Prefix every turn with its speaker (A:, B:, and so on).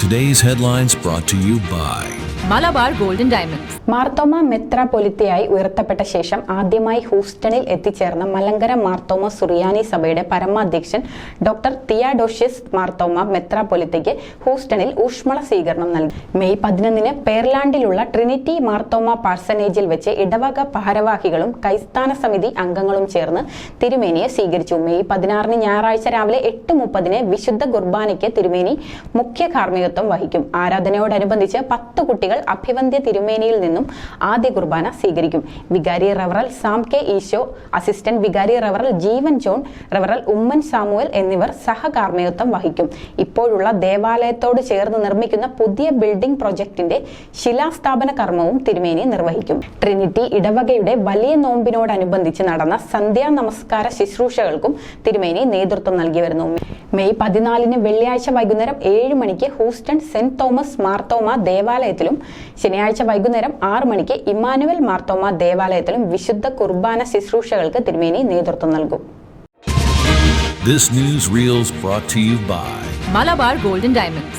A: Today's headlines brought to you by
B: Malabar golden diamonds.
C: Marthoma മെത്രാപൊലിത്തയായി ഉയർത്തപ്പെട്ട ശേഷം ആദ്യമായി ഹൂസ്റ്റണിൽ എത്തിച്ചേർന്ന മലങ്കര മാർത്തോമ സുറിയാനി സഭയുടെ പരമാധ്യക്ഷൻ ഡോക്ടർ തിയാഡോഷ്യസ് മാർത്തോമ മെത്രാപൊലിത്തയ്ക്ക് ഹൂസ്റ്റണിൽ ഊഷ്മള സ്വീകരണം നൽകി. മെയ് 11 പേർലാൻഡിലുള്ള ട്രിനിറ്റി മാർത്തോമ പാർസനേജിൽ വെച്ച് ഇടവക ഭാരവാഹികളും കൈസ്ഥാന സമിതി അംഗങ്ങളും ചേർന്ന് തിരുമേനിയെ സ്വീകരിച്ചു. മെയ് 16 ഞായറാഴ്ച രാവിലെ 8:30 വിശുദ്ധ കുർബാനയ്ക്ക് തിരുമേനി മുഖ്യ കാർമ്മികത്വം വഹിക്കും. ആരാധനയോടനുബന്ധിച്ച് 10 കുട്ടികൾ അഭിവന്ദ്യ തിരുമേനിയിൽ നിന്നും ആദ്യ കുർബാന സ്വീകരിക്കും. വികാരി റവറൽ സാം കെ ഈശോ, അസിസ്റ്റന്റ് വികാരി റവറൽ ജീവൻ ജോൺ, റവറൽ ഉമ്മൻ സാമുവൽ എന്നിവർ സഹകാർമ്മികത്വം വഹിക്കും. ഇപ്പോഴുള്ള ദേവാലയത്തോട് ചേർന്ന് നിർമ്മിക്കുന്ന പുതിയ ബിൽഡിംഗ് പ്രൊജക്ടിന്റെ ശിലാസ്ഥാപന കർമ്മവും തിരുമേനി നിർവഹിക്കും. ട്രിനിറ്റി ഇടവകയുടെ വലിയ നോമ്പിനോടനുബന്ധിച്ച് നടന്ന സന്ധ്യാ നമസ്കാര ശുശ്രൂഷകൾക്കും തിരുമേനി നേതൃത്വം നൽകി വരുന്നു. മെയ് 14 വെള്ളിയാഴ്ച വൈകുന്നേരം 7 മണിക്ക് ഹൂസ്റ്റൺ സെന്റ് തോമസ് മാർത്തോമ ദേവാലയത്തിലും ശനിയാഴ്ച വൈകുന്നേരം 6 മണിക്ക് ഇമ്മാനുവൽ മാർത്തോമ ദേവാലയത്തിലും വിശുദ്ധ കുർബാന ശുശ്രൂഷകൾക്ക് തിരുമേനി നേതൃത്വം നൽകും.
A: This news reels brought to you by
B: Malabar golden diamonds.